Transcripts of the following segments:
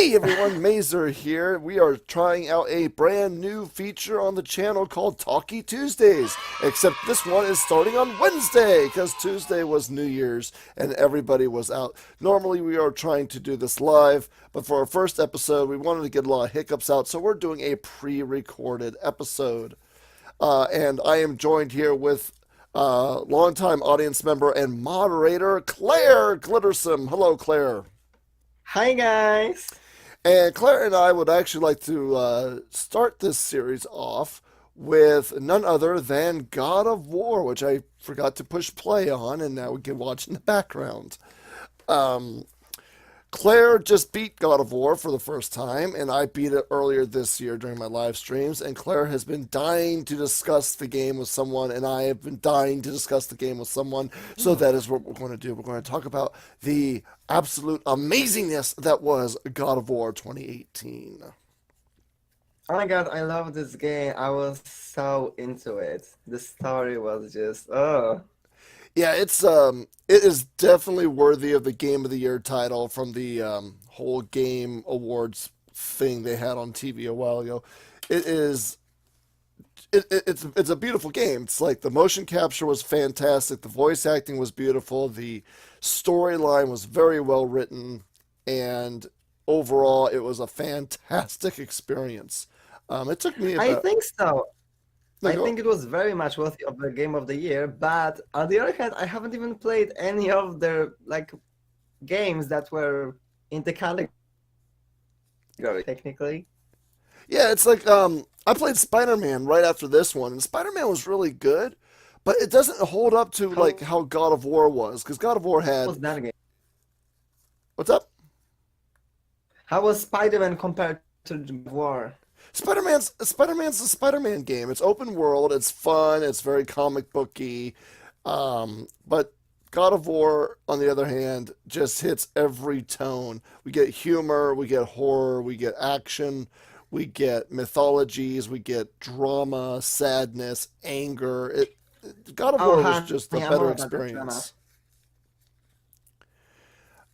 Hey everyone, Mazer here. We are trying out a brand new feature on the channel called Talkey Tuesdays. Except this one is starting on Wednesday because Tuesday was New Year's and everybody was out. Normally we are trying to do this live, but for our first episode we wanted to get a lot of hiccups out, so we're doing a pre-recorded episode. And I am joined here with longtime audience member and moderator Claire Glittersome. Hello, Claire. Hi guys. And Claire and I would actually like to start this series off with none other than God of War, which I forgot to push play on, and now we can watch in the background. Um, Claire just beat God of War for the first time, and I beat it earlier this year during my live streams. And Claire has been dying to discuss the game with someone, and I have been dying to discuss the game with someone. So that is what we're going to do. We're going to talk about the absolute amazingness that was God of War 2018. Oh my God, I love this game. I was so into it. The story was just Yeah, it is definitely worthy of the Game of the Year title from the whole Game Awards thing they had on TV a while ago. It is it's a beautiful game. It's like the motion capture was fantastic, the voice acting was beautiful, the storyline was very well written, and overall it was a fantastic experience. It took me I about think so. no, I go, think it was very much worthy of the game of the year, but on the other hand, I haven't even played any of the games that were in the category technically. yeah, it's like I played Spider-Man right after this one, and Spider-Man was really good, but it doesn't hold up to like How how God of War was, because God of War had was that game? what's up? How was Spider-Man compared to War? Spider-Man's a Spider-Man game. It's open world, it's fun, it's very comic booky, but God of War, on the other hand, just hits every tone. We get humor, we get horror, we get action, we get mythologies, we get drama, sadness, anger. God of Oh, War was honey, just a I'm better all about that drama. experience.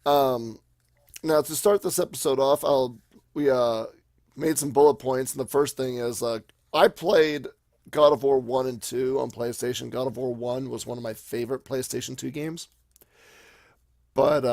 Um, Now to start this episode off, we made some bullet points, and the first thing is I played God of War 1 and 2 on PlayStation. God of War 1 was one of my favorite PlayStation 2 games. But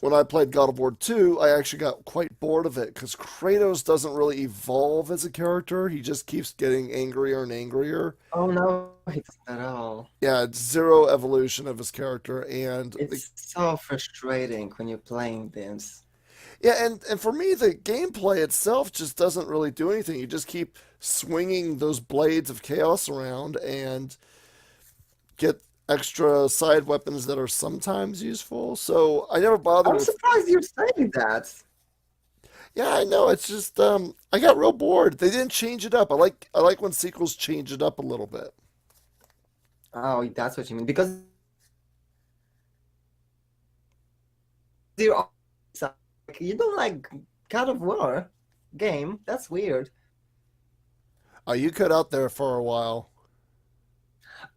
when I played God of War 2, I actually got quite bored of it because Kratos doesn't really evolve as a character. He just keeps getting angrier and angrier. Oh no, it's not at all. Yeah, it's zero evolution of his character. And It's so frustrating when you're playing this. yeah, and for me, the gameplay itself just doesn't really do anything. You just keep swinging those blades of chaos around and get extra side weapons that are sometimes useful. So I never bothered I'm with. surprised you're saying that. Yeah, I know. It's just I got real bored. They didn't change it up. I like when sequels change it up a little bit. Oh, that's what you mean. Because you're you don't like God of War game. That's weird. You cut out there for a while.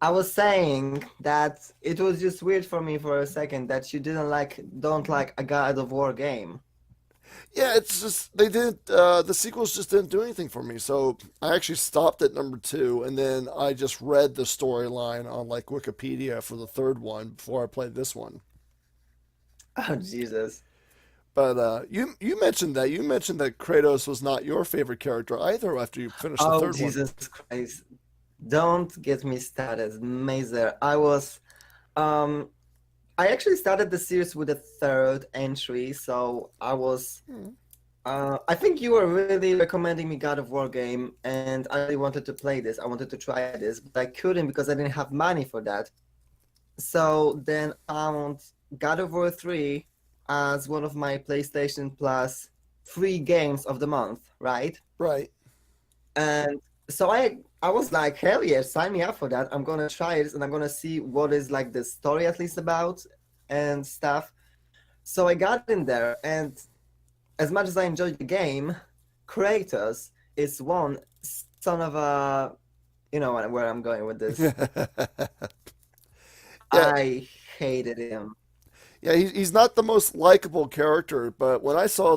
I was saying that it was just weird for me for a second that you don't like a God of War game. Yeah, it's just they didn't. The sequels just didn't do anything for me. So I actually stopped at number two, and then I just read the storyline on like Wikipedia for the third one before I played this one. Oh Jesus. But you mentioned that Kratos was not your favorite character either after you finished the Oh third one. Jesus Christ. Don't get me started, Mazer. Um I actually started the series with a third entry, so Hmm. I think you were really recommending me God of War game, and I really wanted to play this. I wanted to try this, but I couldn't because I didn't have money for that. So then I found God of War 3 as one of my PlayStation Plus free games of the month, right? Right. And so I was like, hell yeah, sign me up for that. I'm gonna try it and I'm gonna see what is like the story at least about and stuff. So I got in there, and as much as I enjoyed the game, Kratos is one son of a, you know where I'm going with this. Yeah, I hated him. Yeah, he's not the most likable character, but when I saw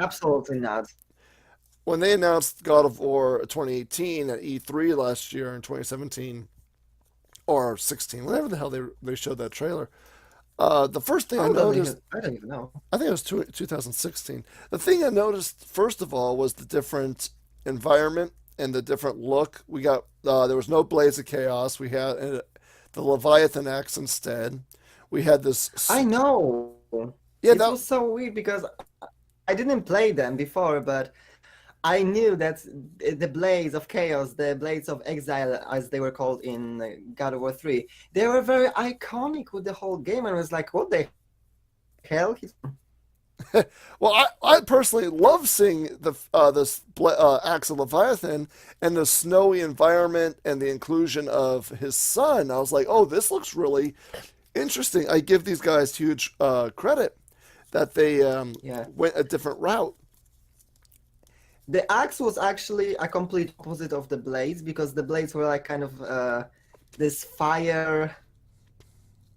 Absolutely not. when they announced God of War 2018 at E3 last year in 2017 or 16, whenever the hell they showed that trailer, the first thing I Oh, noticed, I don't even know. I think it was 2016. The thing I noticed first of all was the different environment and the different look. We got there was no Blaze of Chaos. We had the Leviathan axe instead. We had I this. know. Yeah, It that was so weird because I didn't play them before, but I knew that the Blades of Chaos, the Blades of Exile, as they were called in God of War 3, they were very iconic with the whole game. And I was like, what the hell? well, I personally love seeing this axe of Leviathan and the snowy environment and the inclusion of his son. I was like, oh, this looks really interesting. I give these guys huge credit that they Yeah. went a different route. The axe was actually a complete opposite of the blades because the blades were like kind of this fire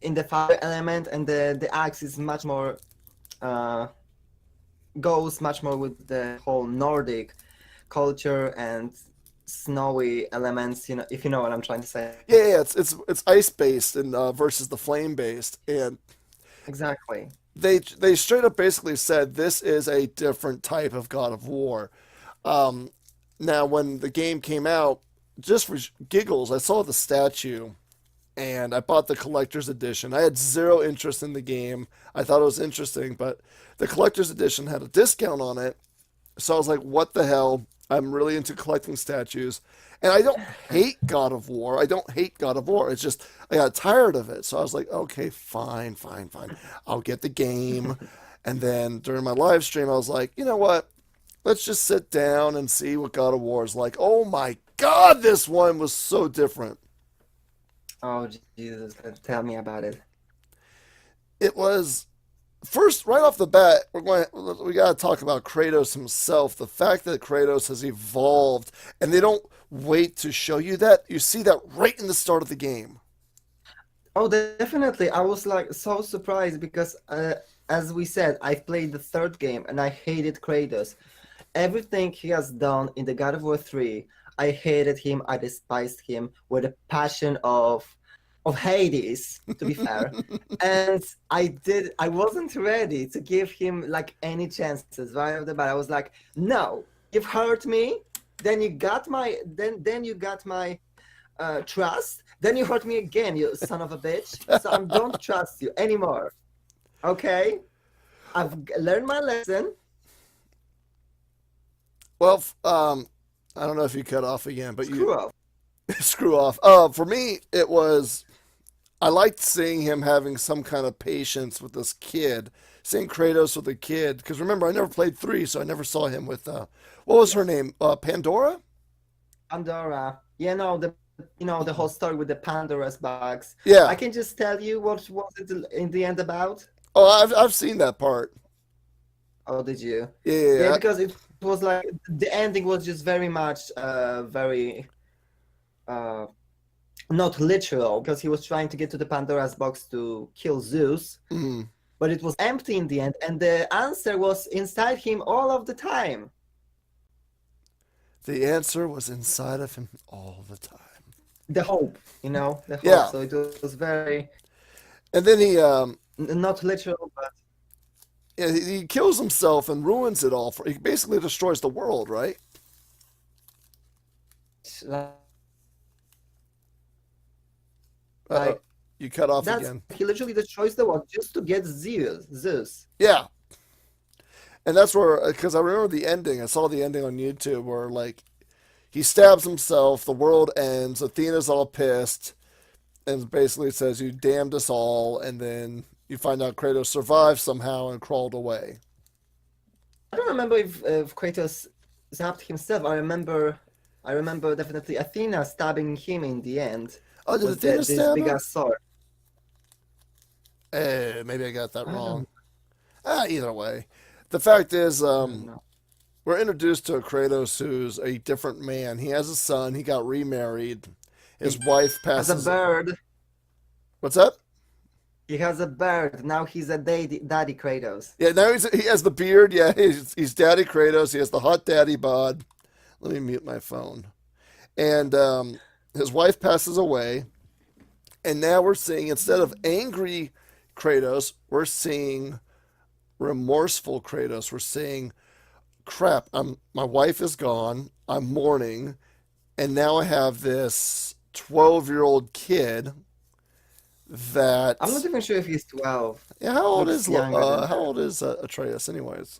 in the fire element, and the axe is much more uh, goes much more with the whole Nordic culture and snowy elements. You know, if you know what I'm trying to say. Yeah, it's ice based and versus the flame based, and Exactly. they straight up basically said this is a different type of God of War. Um, Now, when the game came out, just for giggles, I saw the statue and I bought the collector's edition. I had zero interest in the game. I thought it was interesting, but the collector's edition had a discount on it. So I was like, what the hell? I'm really into collecting statues. And I don't hate God of War. I don't hate God of War. It's just I got tired of it. So I was like, okay, fine, fine, fine. I'll get the game. And then during my live stream, I was like, you know what? Let's just sit down and see what God of War is like. Oh my God, this one was so different. Oh Jesus, tell me about it. It was first right off the bat. We got to talk about Kratos himself. The fact that Kratos has evolved, and they don't wait to show you that. You see that right in the start of the game. Oh, definitely. I was like so surprised because, as we said, I played the third game and I hated Kratos. Everything he has done in the God of War 3, I hated him. I despised him with a passion of Hades, to be fair. And I wasn't ready to give him like any chances right off the bat. I was like, no, you've hurt me. Then you got my trust. Then you hurt me again, you son of a bitch. So I don't trust you anymore. Okay? Learned my lesson. Well, I don't know if you cut off again, but you Screw off. screw off. For me, it was I liked seeing him having some kind of patience with this kid, seeing Kratos with a kid. Because remember, I never played three, so I never saw him with what was her name? Pandora? Pandora. The whole story with the Pandora's box. I Yeah. can just tell you what was it in the end about. Oh, I've seen that part. Oh, did you? Yeah, yeah, Yeah, yeah. because it was like the ending was just very much very uh not literal because he was trying to get to the Pandora's box to kill Zeus, Mm. but it was empty in the end, and the answer was inside him all of the time. The answer was inside of him all the time. The hope, the hope. Yeah, So it was very and then not literal, but yeah, he kills himself and ruins it all. He basically destroys the world, right? like, Uh, like you cut off that's again. he literally destroys the world just to get Zeus. Yeah, and that's where because I remember the ending. I saw the ending on YouTube where like he stabs himself, the world ends, Athena's all pissed, and basically says, "You damned us all," and then you find out Kratos survived somehow and crawled away. I don't remember if Kratos zapped himself. I remember definitely Athena stabbing him in the end Oh, did with Athena this stab big him? ass sword. Maybe I got that I don't, wrong. Either way, the fact is, I don't know. we're introduced to a Kratos who's a different man. He has a son. He got remarried. His He wife has a passes. bird. What's that? He has a bird. Now he's a daddy Kratos. Yeah, now he has the beard. Yeah, he's Daddy Kratos. He has the hot daddy bod. Let me mute my phone. And his wife passes away. And now we're seeing, instead of angry Kratos, we're seeing remorseful Kratos. We're seeing, crap, my wife is gone. I'm mourning. And now I have this 12-year-old kid I'm not that. even sure if he's 12. Yeah, Looks younger than How that. old is Atreus, anyways?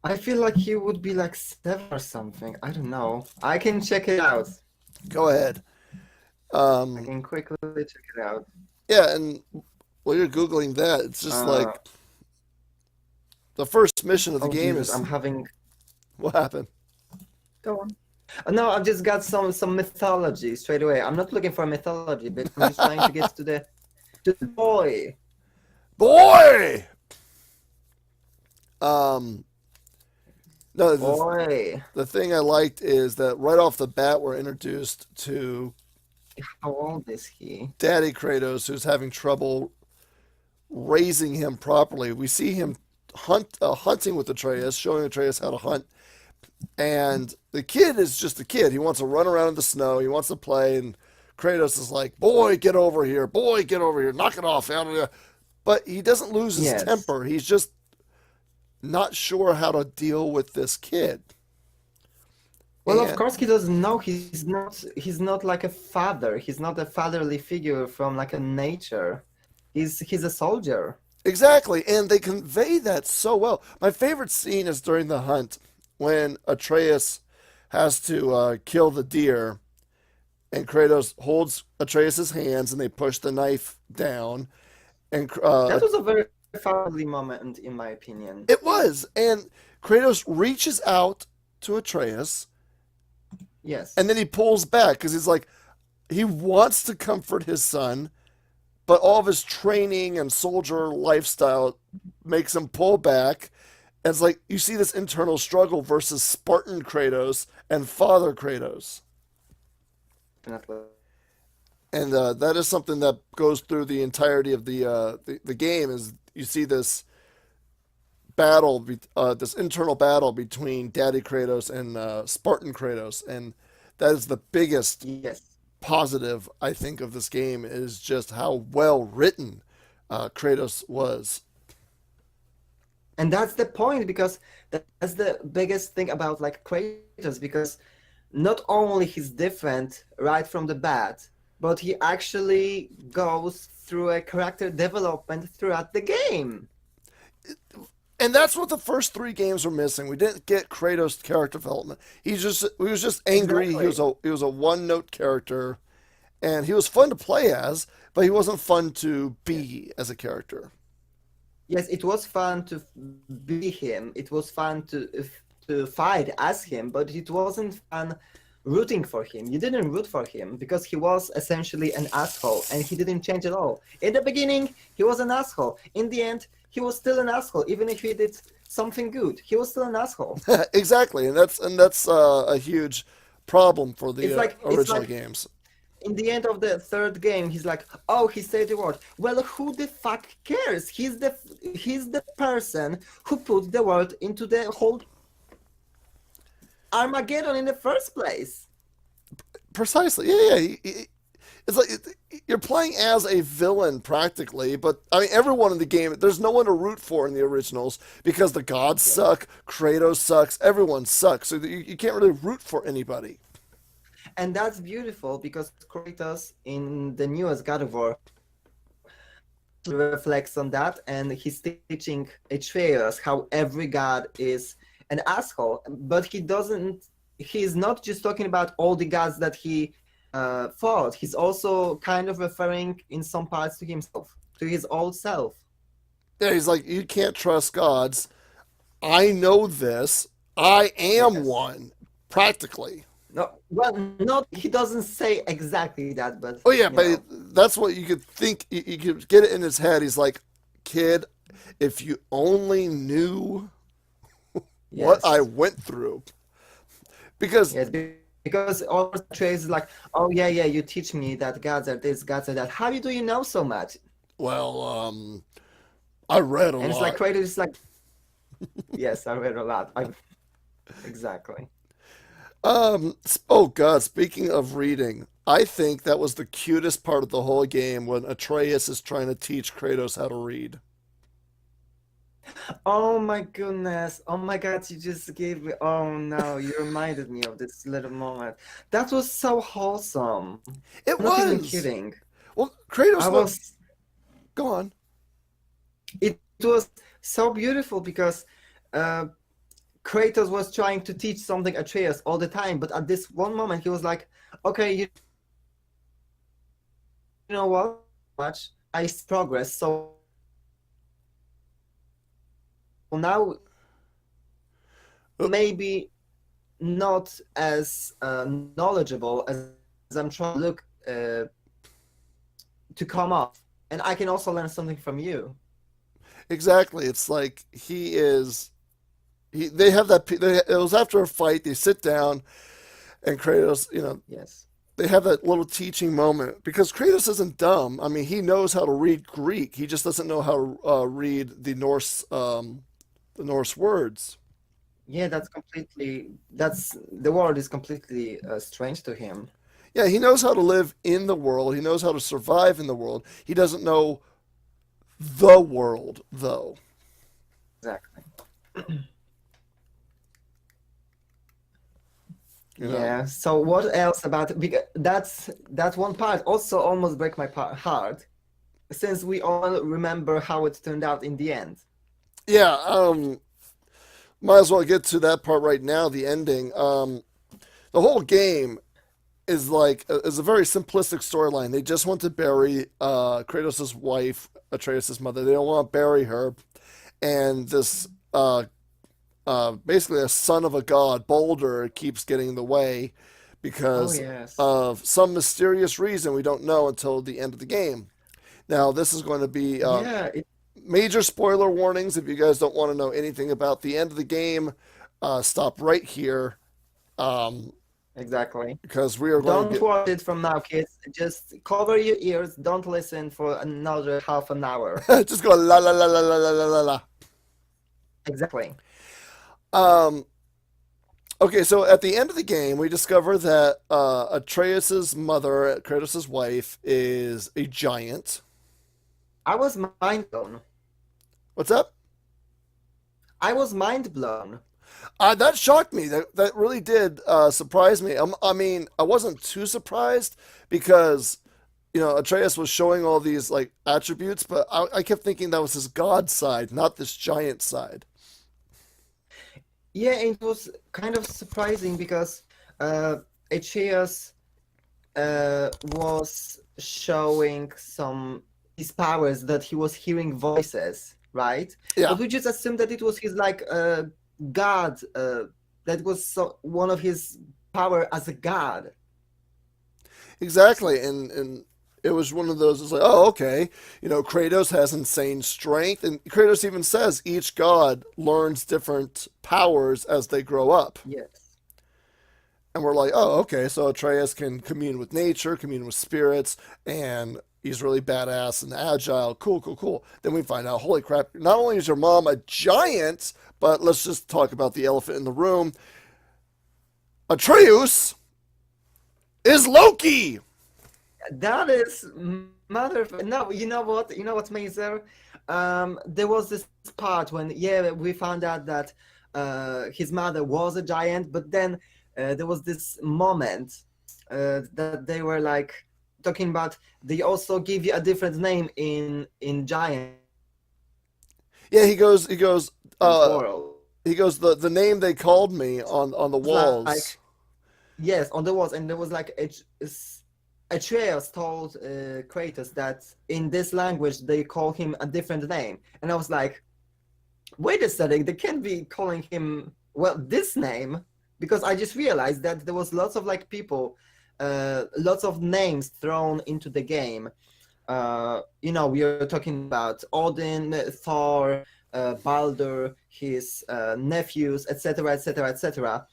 I feel like he would be like 7 or something. I don't know. I can check it out. Go ahead. I Um, can quickly check it out. yeah, and while you're googling that, it's just Uh, like the first mission of the oh game Jesus, is I'm having. what happened. Go on. No, I've just got some mythology straight away. I'm not looking for mythology, but I'm just trying to get to the boy. Boy. Um, no, Boy, the thing I liked is that right off the bat we're introduced to how old is he? Daddy Kratos, who's having trouble raising him properly. We see him hunting with Atreus, showing Atreus how to hunt. And the kid is just a kid. He wants to run around in the snow. He wants to play. And Kratos is like, boy, get over here. Boy, get over here. Knock it off. But he doesn't lose his Yes. temper. He's just not sure how to deal with this kid. Well, of And course he doesn't know. He's not like a father. He's not a fatherly figure from like a nature. He's a soldier. exactly. And they convey that so well. My favorite scene is during the hunt when Atreus has to kill the deer. And Kratos holds Atreus's hands and they push the knife down. And That was a very fatherly moment, in my opinion. it was. And Kratos reaches out to Atreus Yes. and then he pulls back because he's like, he wants to comfort his son, but all of his training and soldier lifestyle makes him pull back. And it's like you see this internal struggle versus Spartan Kratos and Father Kratos. Definitely. And that is something that goes through the entirety of the game. Is you see this battle, this internal battle between Daddy Kratos and Spartan Kratos, and that is the biggest Yes. positive I think of this game is just how well written Kratos was. And that's the point because that's the biggest thing about like Kratos because not only he's different right from the bat, but he actually goes through a character development throughout the game. And that's what the first three games were missing. We didn't get Kratos' character development. He was just angry. Exactly. He was a one note character, and he was fun to play as, but he wasn't fun to Yes. be as a character. Yes, it was fun to be him. It was fun to fight as him, but it wasn't fun rooting for him. You didn't root for him because he was essentially an asshole and he didn't change at all. In the beginning, he was an asshole. In the end, he was still an asshole. Even if he did something good, he was still an asshole. Exactly, and that's a huge problem for the It's original like games. in the end of the third game, he's like, "Oh, he saved the world." Well, who the fuck cares? He's the person who put the world into the whole Armageddon in the first place. Precisely, yeah, yeah. It's like you're playing as a villain practically, but I mean everyone in the game. There's no one to root for in the originals because the gods Yeah. suck, Kratos sucks, everyone sucks. So you can't really root for anybody. And that's beautiful because Kratos in the newest God of War reflects on that and he's teaching Atreus how every god is an asshole, but he's not just talking about all the gods that he fought. He's also kind of referring in some parts to himself, to his old self. Yeah, he's like, you can't trust gods. I know this. I am Yes. one, practically. No, well, not he doesn't say exactly that, but Oh yeah, you but know, that's what you could think. You could get it in his head. He's like, kid, if you only knew what I yes. went through, because Yes, because all Trace is like, oh yeah, yeah, you teach me that gods are this, gods are that. How do you know so much? Well, I read a And it's like lot. Kratos is like, yes, I read a lot. I exactly. Oh God, speaking of reading, I think that was the cutest part of the whole game when Atreus is trying to teach Kratos how to read. Oh my goodness. Oh my God, you just gave me. Oh no, you reminded me of this little moment. That was so wholesome. It I'm not even was. kidding. Well, I Kratos, no, was, go on. it was so beautiful because uh, Kratos was trying to teach something Atreus all the time, but at this one moment he was like, okay, you know what? Much I see progress, so now Uh, maybe not as knowledgeable as I'm trying to look to come off, and I can also learn something from you. exactly. It's like he is. They have that. It was after a fight. They sit down, and Kratos, Yes, they have that little teaching moment because Kratos isn't dumb. I mean, he knows how to read Greek. He just doesn't know how to read the Norse words. yeah, that's the world is completely strange to him. Yeah, he knows how to live in the world. He knows how to survive in the world. He doesn't know the world, though. Exactly. You know. Yeah. So what else about because that's one part also almost break my heart since we all remember how it turned out in the end. Yeah. Might as well get to that part right now. The ending. The whole game is a very simplistic storyline. They just want to bury Kratos' wife, Atreus' mother. They don't want to bury her, and this basically a son of a god, Boulder, keeps getting in the way Oh because yes. of some mysterious reason we don't know until the end of the game. Now, this is going to be Yeah, it, major spoiler warnings. If you guys don't want to know anything about the end of the game, stop right here exactly. because we are going to Don't get. watch it from now, kids. Just cover your ears. Don't listen for another half an hour. Just go la la la la la la la la. Exactly. Um, okay, so at the end of the game, we discover that Atreus's mother, Kratos' wife, is a giant. I was mind blown. What's up? I was mind blown. That shocked me. That really did surprise me. I mean, I wasn't too surprised because Atreus was showing all these like attributes, but I kept thinking that was his god side, not this giant side. Yeah, it was kind of surprising because Aegeus was showing some his powers that he was hearing voices, right? Yeah, But we just assumed that it was his like god. That was one of his power as a god. exactly. And it was one of those. It's like, oh, okay. Kratos has insane strength, and Kratos even says each god learns different powers as they grow up. Yes. And we're like, oh, okay, so Atreus can commune with nature, commune with spirits, and he's really badass and agile. Cool, cool, cool. Then we find out, holy crap, not only is your mom a giant, but let's just talk about the elephant in the room. Atreus is Loki. That is mother. No, you know what? You know what's Mazer? There was this part when yeah we found out that his mother was a giant, but then there was this moment that they were like talking about. They also give you a different name in giant Yeah, he goes, uh, world. he goes, the name they called me on the It's like walls. yes, on the walls, and there was like Atreus told Kratos that in this language they call him a different name, and I was like, wait a second, they can't be calling him well this name because I just realized that there was lots of like people, lots of names thrown into the game. We are talking about Odin, Thor, Baldur, his nephews, etc., etc., etc.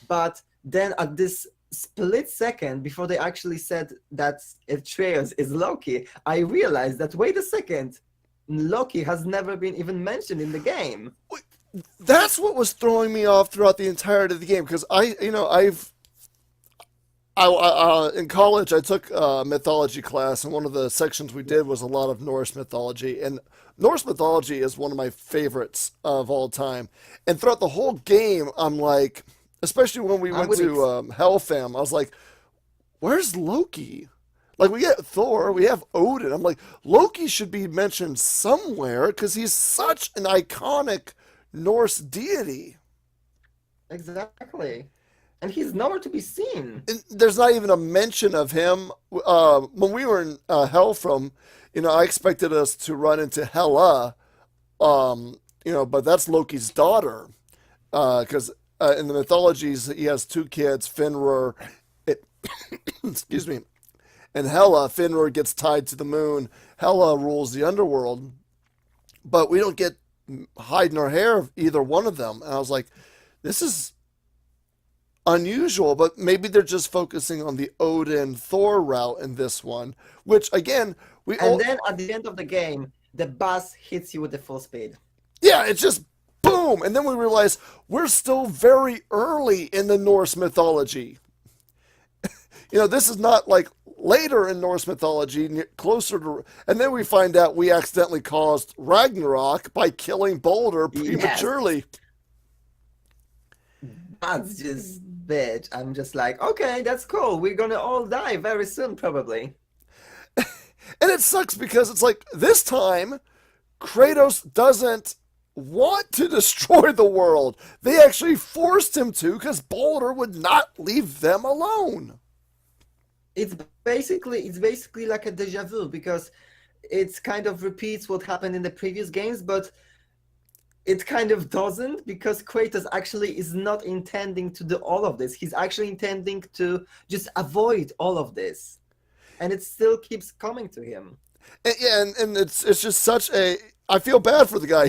But then at this split second before they actually said that Atreus is Loki, I realized that wait a second, Loki has never been even mentioned in the game. That's what was throwing me off throughout the entirety of the game because in college I took a mythology class, and one of the sections we did was a lot of Norse mythology, and Norse mythology is one of my favorites of all time. And throughout the whole game, I'm like, especially when we I'm went with to ex- Hellfam, I was like, where's Loki? Like we get Thor, we have Odin. I'm like, Loki should be mentioned somewhere because he's such an iconic Norse deity. exactly, and he's nowhere to be seen. And there's not even a mention of him. When we were in Hell, I expected us to run into Hela, but that's Loki's daughter. Because in the mythologies, he has two kids, Fenrir, it, excuse me, and Hela. Fenrir gets tied to the moon. Hela rules the underworld, but we don't get hide nor hair of either one of them. And I was like, this is unusual, but maybe they're just focusing on the Odin Thor route in this one, which again, we And all, then at the end of the game, the bus hits you with the full speed. yeah, it's just boom. And then we realize we're still very early in the Norse mythology. This is not like later in Norse mythology, closer to, and then we find out we accidentally caused Ragnarok by killing Balder Yes, prematurely. that's just bitch. I'm just like, okay, that's cool. We're gonna all die very soon, probably. And it sucks because it's like this time Kratos doesn't want to destroy the world. They actually forced him to because Balder would not leave them alone. It's basically like a deja vu because it's kind of repeats what happened in the previous games, but it kind of doesn't because Kratos actually is not intending to do all of this. He's actually intending to just avoid all of this, and it still keeps coming to him. And it's just such a. I feel bad for the guy.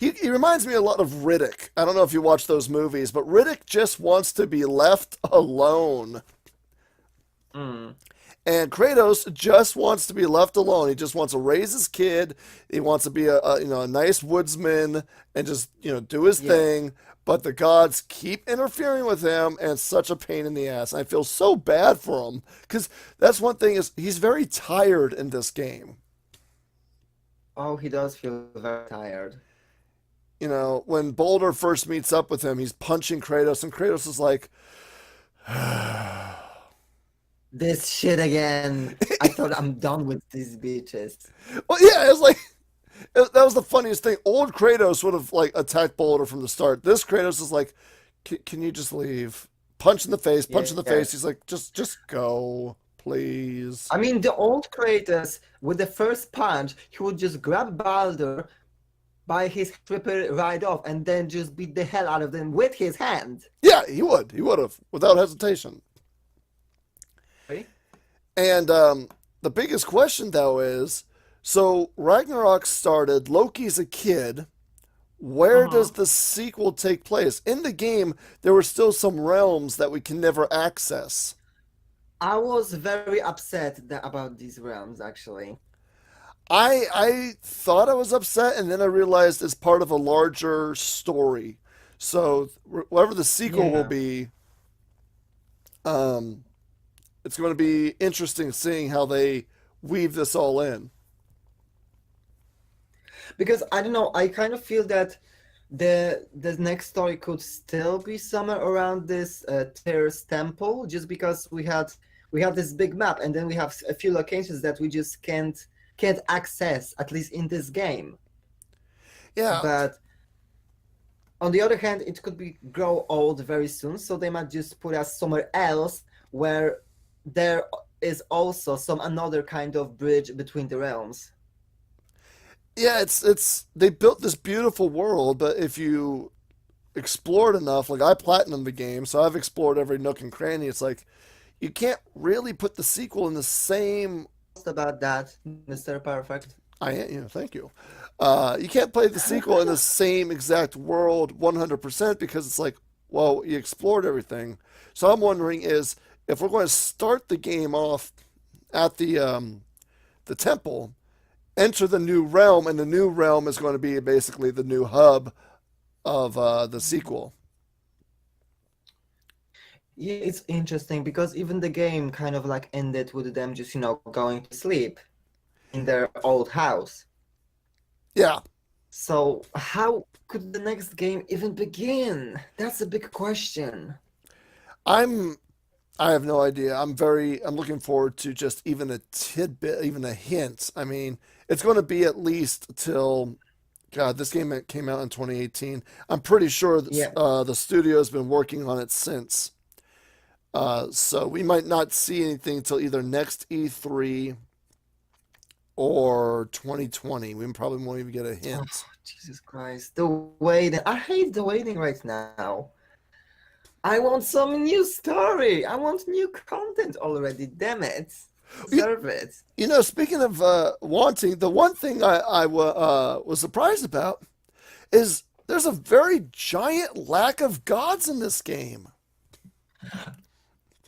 He reminds me a lot of Riddick. I don't know if you watch those movies, but Riddick just wants to be left alone. Mm. And Kratos just wants to be left alone. He just wants to raise his kid. He wants to be a nice woodsman and just do his Yeah. thing. But the gods keep interfering with him, and it's such a pain in the ass. I feel so bad for him because that's one thing is he's very tired in this game. Oh, he does feel very tired. When Boulder first meets up with him, he's punching Kratos, and Kratos is like, This shit again. I thought I'm done with these bitches. well, yeah, it's like that was the funniest thing. Old Kratos would have like attacked Boulder from the start. This Kratos is like, can you just leave? Punch in the face, punch in the Yeah. face. He's like, just go, please. I mean, the old Kratos, with the first punch, he would just grab Baldur by his tripper right off and then just beat the hell out of them with his hand. Yeah, he would. He would have without hesitation. Right? And the biggest question though is, so Ragnarok started. Loki's a kid. Where Uh-huh. does the sequel take place? In the game, there were still some realms that we can never access. I was very upset about these realms, actually. I thought I was upset, and then I realized it's part of a larger story. So whatever the sequel will Yeah. be, um, it's going to be interesting seeing how they weave this all in. Because I don't know, I kind of feel that the next story could still be somewhere around this Terrace Temple, just because we have this big map, and then we have a few locations that we just can't access, at least in this game. Yeah, But on the other hand, it could be grow old very soon, so they might just put us somewhere else where there is also some another kind of bridge between the realms. yeah. It's they built this beautiful world, but if you explore it enough, like I platinum the game, so I've explored every nook and cranny. It's like you can't really put the sequel in the same. Just about that, Mr. Perfect. Thank you. You can't play the sequel in the same exact world 100% because it's like, well, you explored everything. So I'm wondering is if we're going to start the game off at the temple, enter the new realm, and the new realm is going to be basically the new hub of the sequel. Yeah, it's interesting because even the game kind of like ended with them just, going to sleep in their old house. Yeah, So how could the next game even begin? That's a big question. I'm I have no idea. I'm looking forward to just even a tidbit, even a hint. I mean, it's going to be at least till God, this game came out in 2018. I'm pretty sure that Yeah. the studio has been working on it since. So we might not see anything until either next E3 or 2020. We probably won't even get a Oh, hint. Jesus Christ. The waiting. I hate the waiting right now. I want some new story. I want new content already. Damn it. You, Deserve it. speaking of wanting, the one thing was surprised about is there's a very giant lack of gods in this game.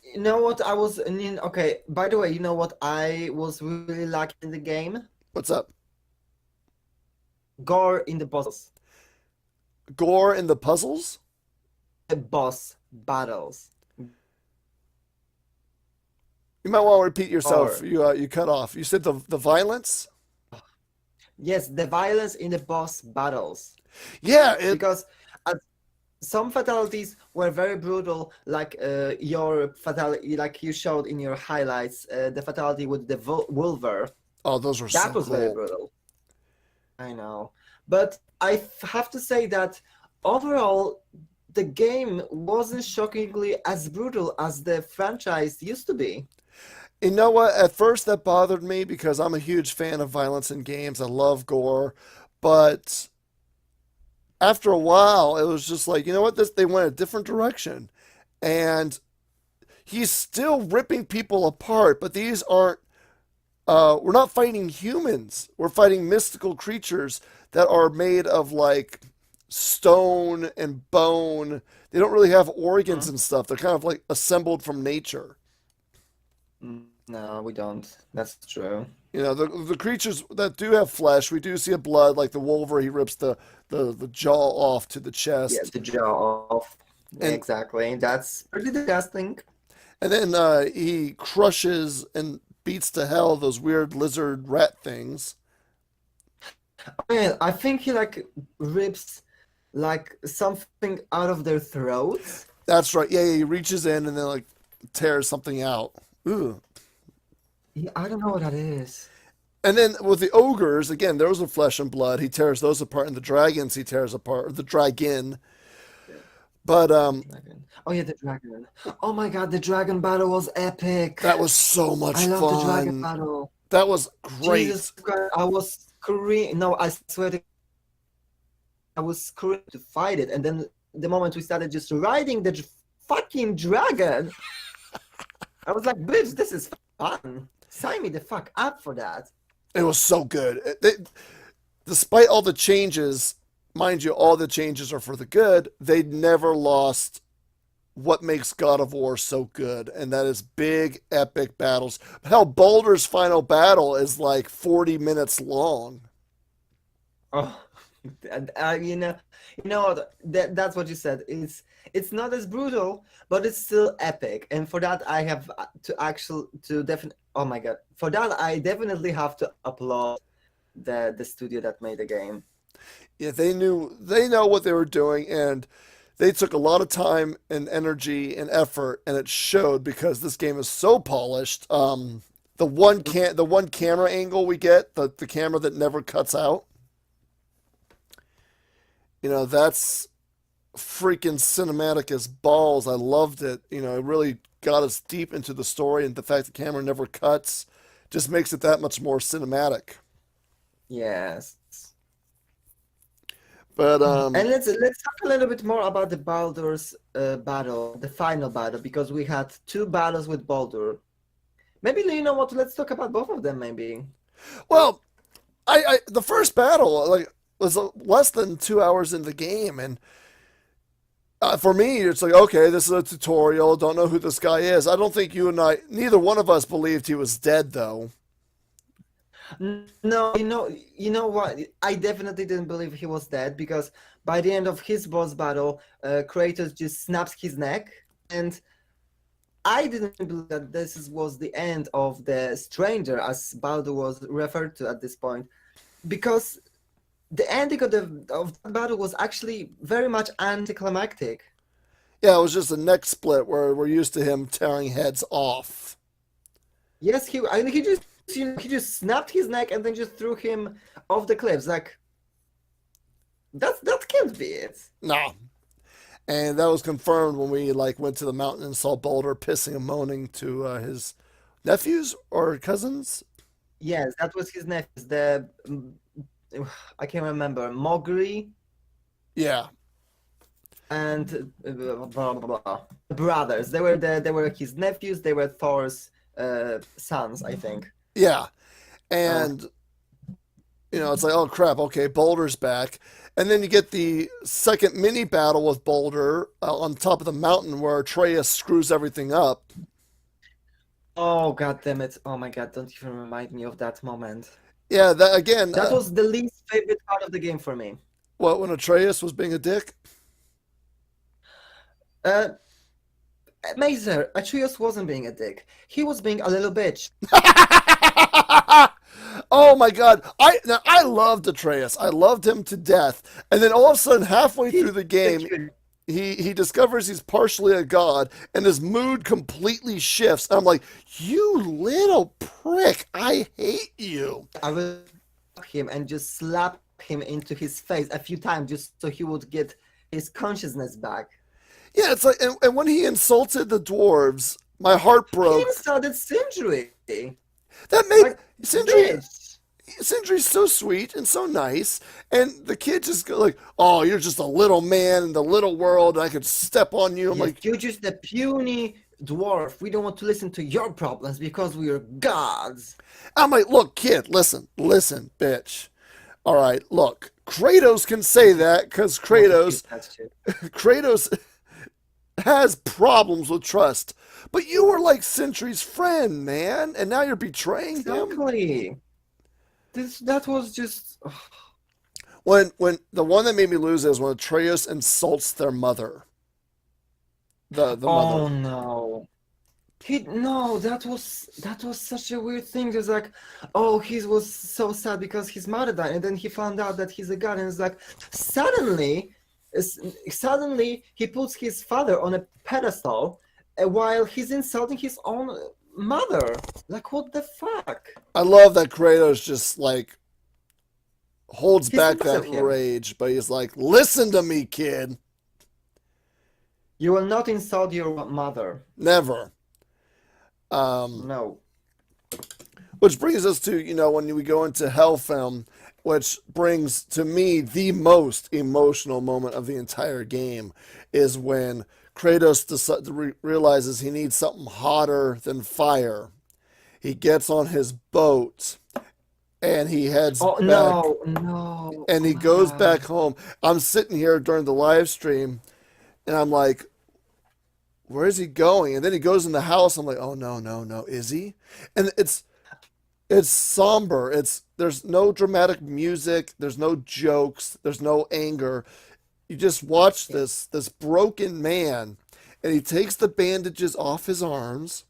You know what I was okay, by the way, you know what I was really liking in the game? What's up? Gore in the bosses. Gore in the puzzles? The boss battles. You might want to repeat yourself. Gore. You cut off. You said the violence? Yes, the violence in the boss battles. Yeah, it Because some fatalities were very brutal, like your fatality, like you showed in your highlights, the fatality with the Wolver. oh, those were That so was very cool. brutal. I know. But have to say that overall, the game wasn't shockingly as brutal as the franchise used to be. You know what? At first that bothered me because I'm a huge fan of violence in games. I love gore, but after a while, it was just like, you know what? This they went a different direction, and he's still ripping people apart. But these aren't. We're not fighting humans. We're fighting mystical creatures that are made of like stone and bone. They don't really have organs Huh? and stuff. They're kind of like assembled from nature. No, we don't. That's true. You know, the creatures that do have flesh, we do see a blood, like the wolver, he rips the jaw off to the Yeah, chest. the jaw off. And Exactly. That's pretty disgusting. and then he crushes and beats to hell those weird lizard rat things. Man, I think he like rips like something out of their throats. That's right. Yeah, he reaches in and then like tears something out. Ooh. Yeah, I don't know what that is. And then with the ogres, again, those are flesh and blood. He tears those apart, and the dragons he tears apart, or the dragon. Yeah, But dragon. Oh yeah, the dragon. Oh my God, the dragon battle was epic. that was so much I love the dragon fun. battle. That was Jesus great. Christ, I was screaming. No, I swear to I was screaming to fight it, and then the moment we started just riding the fucking dragon, I was like, "Bitch, this is fun. Sign me the fuck up for that." It was so good. Despite all the changes, mind you, all the changes are for the good. They never lost what makes God of War so good, and that is big, epic battles. Hell, Boulder's final battle is like 40 minutes long. Oh, and, you know what? That's what you said. It's not as brutal, but it's still epic. And for that, I have to definitely. Oh my God! For that, I definitely have to applaud the studio that made the game. Yeah, they know what they were doing, and they took a lot of time and energy and effort, and it showed because this game is so polished. The one camera angle we get, the camera that never cuts out, that's freaking cinematic as balls. I loved it. It really got us deep into the story, and the fact the camera never cuts just makes it that much more cinematic. Yes. But And let's talk a little bit more about the Baldur's battle, the final battle, because we had two battles with Baldur. Maybe you know what? Let's talk about both of them. Maybe. well, I the first battle like was less than 2 hours in the game, and For me, it's like, okay, this is a tutorial. Don't know who this guy is. I don't think you and I, neither one of us believed he was dead, though. No, you know what? I definitely didn't believe he was dead because by the end of his boss battle, Kratos just snaps his neck, and I didn't believe that was the end of the stranger, as Baldur was referred to at this point, because the ending of that battle was actually very much anticlimactic. Yeah, it was just a neck split where we're used to him tearing heads off. Yes, I mean, he just snapped his neck and then just threw him off the cliffs. Like that can't be it. Nah. And that was confirmed when we like went to the mountain and saw Boulder pissing and moaning to his nephews or cousins. Yes, that was his nephews. I can't remember Mowgli Yeah, and blah, blah, blah. Brothers. They were his nephews. They were Thor's sons, I think. yeah. Uh, And it's like, oh crap, okay, Boulder's back. And then you get the second mini battle with Boulder on top of the mountain where Atreus screws everything up. oh god damn it! Oh my god! Don't even remind me of that moment. Yeah, that again, That was the least favorite part of the game for me. what, when Atreus was being a dick? Uh, Mazer, Atreus wasn't being a dick. He was being a little bitch. Oh my god. I loved Atreus. I loved him to death. And then all of a sudden, halfway He's through the game, cute. he discovers he's partially a god and his mood completely shifts. And I'm like, you little prick, I hate you. I will him and just slap him into his face a few times just so he would get his consciousness back. Yeah, it's like, and when he insulted the dwarves, my heart He broke. started Sindri. That made Like, Sindri bitch. Sindri's so sweet and so nice, and the kid just go like, "Oh, you're just a little man in the little world. And I could step on you." I'm Yes, like, you're just a puny dwarf. We don't want to listen to your problems because we are gods. "Look, kid, listen, bitch. All right, look, Kratos can say that because Kratos has problems with trust, but you were like Sindri's friend, man, and now you're betraying him." Exactly. That was just When the one that made me lose is when Atreus insults their mother, the oh mother. no. No, that was such a weird thing. It's like, oh, he was so sad because his mother died, and then he found out that he's a god, and it's like suddenly, suddenly he puts his father on a pedestal while he's insulting his own mother. Like, what the fuck? I love that Kratos just like holds He's back massive that him. rage, but he's like, "Listen to me, kid. You will not insult your mother. Never." Um, No. which brings us to when we go into Hellfilm, which brings to me the most emotional moment of the entire game is when Kratos realizes he needs something hotter than fire. He gets on his boat and he heads Oh back no, no. and Oh he my goes god. back home. I'm sitting here during the live stream and I'm like, where is he going? And then he goes in the house. I'm like, oh no, no, no, is he? And it's somber. There's no dramatic music, there's no jokes, there's no anger. You just watch this broken man and he takes the bandages off his arms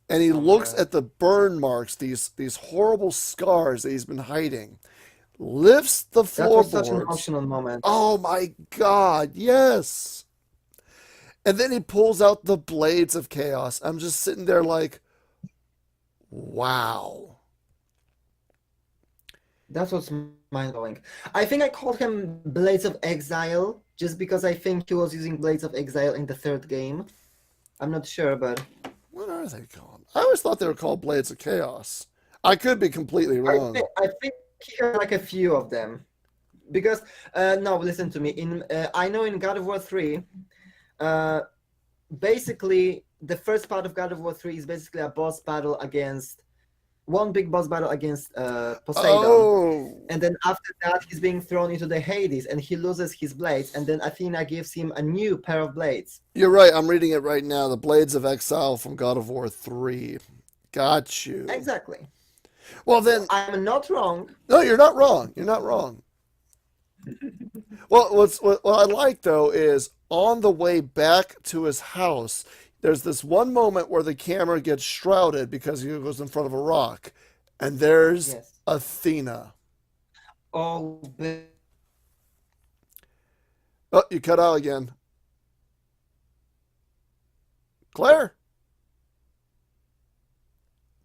and he Oh my looks god. at the burn marks, these horrible scars that he's been hiding, lifts the That was such an floorboards. emotional moment. Oh my God, yes. And then he pulls out the blades of chaos. I'm just sitting there like, wow. That was mind blowing. I think I called him Blades of Exile just because I think he was using Blades of Exile in the third game. I'm not sure, but What are they called? I always thought they were called blades of chaos. I could be completely wrong. I think he had like a few of them. Because no, listen to me. I know in God of War 3, basically the first part of God of War 3 is basically a boss battle against one big boss battle against Poseidon, Oh, and then after that he's being thrown into the Hades, and he loses his blades, and then Athena gives him a new pair of blades. you're right. I'm reading it right now. The Blades of Exile from God of War 3. Got you. Exactly. Well, So then, I'm not wrong. no, you're not wrong. You're not wrong. Well, what I like though is on the way back to his house, there's this one moment where the camera gets shrouded because he goes in front of a rock, and there's Yes. Athena. Oh, Oh, you cut out again. Claire?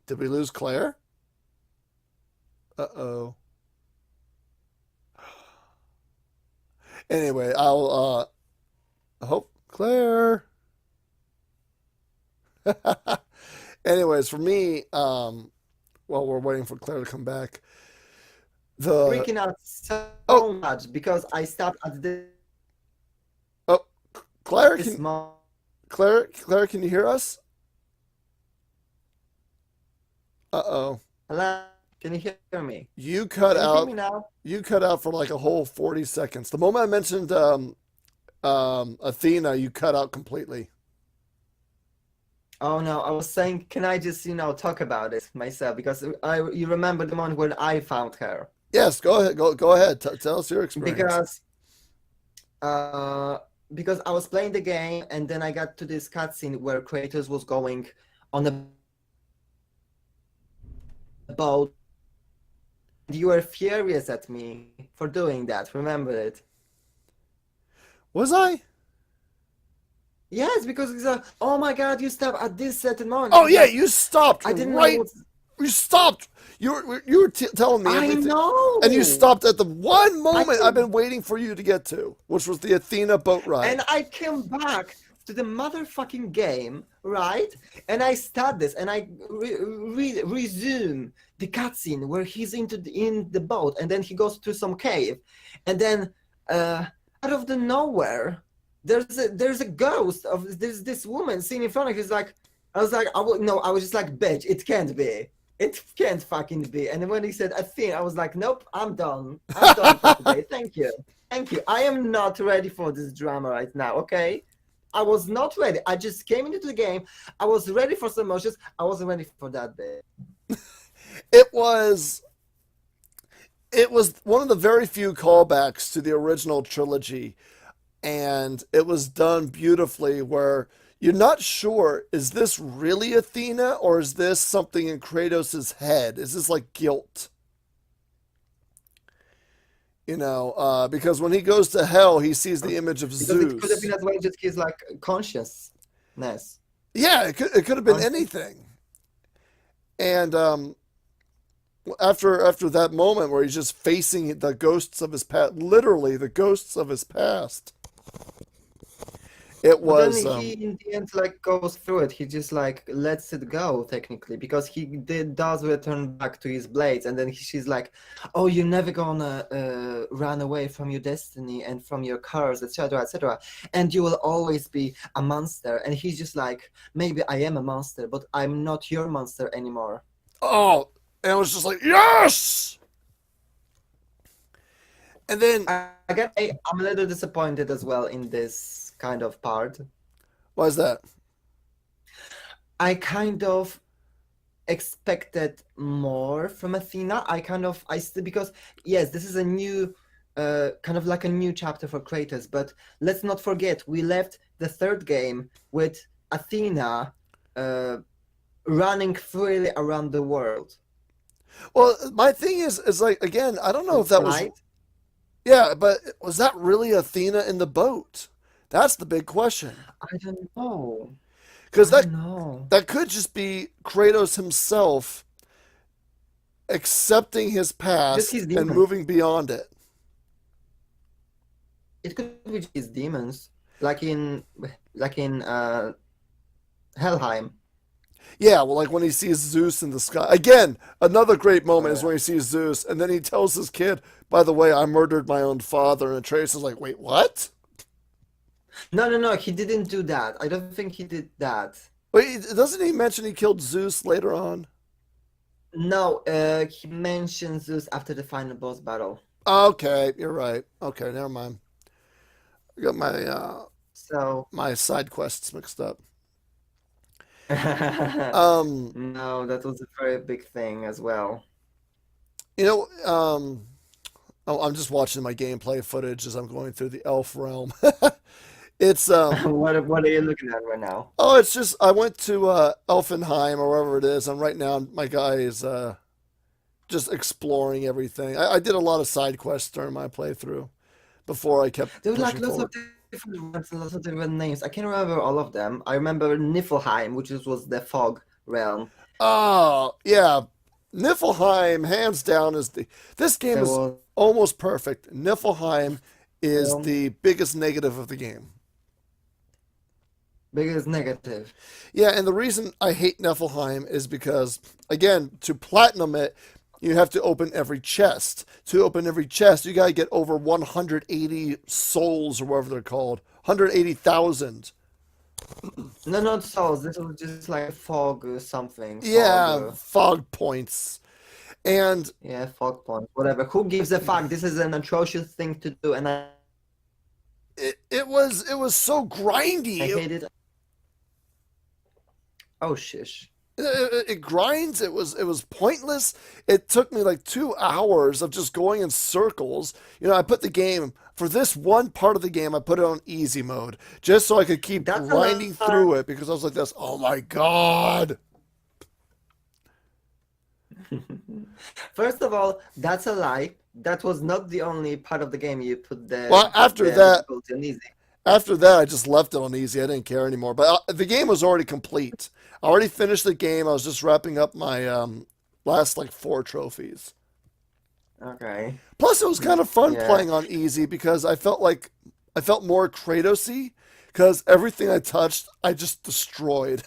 Did we lose Claire? Uh-oh. Anyway, I'll hope Claire. Anyways, for me, while we're waiting for Claire to come back, the freaking out so oh much because I stopped at oh Claire this can moment. Claire, can you hear us? Uh-oh. Hello? Can you hear me? You cut Can you hear me out now? you cut out for like a whole 40 seconds. The moment I mentioned Athena, you cut out completely. Oh no, I was saying, can I just, talk about it myself? Because you remember the moment when I found her. Yes, go ahead. Go ahead. Tell us your experience. Because uh because I was playing the game and then I got to this cutscene where Kratos was going on a boat. You were furious at me for doing that. Remember it? Was I? Yes, because it's like, oh my God, you stopped at this certain moment. Oh It's yeah, like you stopped I didn't know right. what. You stopped. You were telling me I everything, and you know. stopped at the one I moment I've came been waiting for you to get to, which was the Athena boat ride. and I came back to the motherfucking game, right? And I start this, and I resume the cutscene where he's in the boat, and then he goes to some cave, and then uh, out of the nowhere, there's a ghost of there's this woman sitting in front of. He's like, I was like, no, I was just like, bitch, it can't be. It can't fucking be. And then when he said a thing, I was like, nope, I'm done. I'm done for today. Thank you. Thank you. I am not ready for this drama right now, okay? I was not ready. I just came into the game. I was ready for some emotions. I wasn't ready for that bit. It was it was one of the very few callbacks to the original trilogy, and it was done beautifully where you're not sure, is this really Athena or is this something in Kratos' head? Is this like guilt? Because when he goes to hell, he sees the image of Because it could have Zeus. been as well just his like consciousness. Yeah, it could have been anything. And after that moment where he's just facing the ghosts of his past, literally the ghosts of his past, it But then was he in the end like goes through it. He just like lets it go technically because he does return back to his blades, and then she's like, "Oh, you're never gonna run away from your destiny and from your curse, etc., etc., and you will always be a monster." And he's just like, "Maybe I am a monster, but I'm not your monster anymore." oh, and it was just like yes. And then I'm a little disappointed as well in this kind of part. why is that? I kind of expected more from Athena. I still because yes, this is a new kind of like a new chapter for Kratos, but let's not forget we left the third game with Athena running freely around the world. Well, my thing is like again, I don't know if that was Right? yeah, but was that really Athena in the boat? That's the big question. I don't know. Because I that don't know. that could just be Kratos himself accepting his Just past his and demons. moving beyond it. It could be his demons, like in Helheim. Yeah, well, like when he sees Zeus in the sky. Again, another great Oh moment is yeah. when he sees Zeus, and then he tells his kid, "By the way, I murdered my own father." And Atreus is like, "Wait, what?" No, no, no, he didn't do that. I don't think he did that. Wait, doesn't he mention he killed Zeus later on? No, he mentions Zeus after the final boss battle. Okay, you're right. Okay, never mind. I got So my side quests mixed up. no, Um, that was a very big thing as well. you know, oh, I'm just watching my gameplay footage as I'm going through the elf realm. It's What are you looking at right now? oh, it's just I went to Elfenheim or wherever it is, and right now my guy is just exploring everything. I did a lot of side quests during my playthrough before I kept There were like pushing lots of forward. different ones and lots of different names. I can't remember all of them. I remember Niflheim, was the fog realm. Oh, yeah. Niflheim, hands down, is the. This game There is was almost perfect. Niflheim is realm, the biggest negative of the game. biggest negative. Yeah, and the reason I hate Niflheim is because, again, to platinum it, you have to open every chest. To open every chest, you gotta get over 180 souls or whatever they're called. 180,000. No, not souls. This was just like fog something. Fog. Yeah, fog points. And Yeah, fog point. Whatever. Who gives a fuck? This is an atrocious thing to do, and it was so I grindy. hate it. Oh, shish. It grinds. It was pointless. It took me like 2 hours of just going in circles. I put the game for this one part of the game. I put it on easy mode just so I could keep That's a grinding lie. through it because I was like this. Oh my god! First of all, that's a lie. That was not the only part of the game you put Well, after the that, difficulty on easy. after that, I just left it on easy. I didn't care anymore. But the game was already complete. I already finished the game. I was just wrapping up my last like 4 trophies. Okay. Plus, it was kind of fun Yeah. playing on easy because I felt more Kratosy because everything I touched, I just destroyed.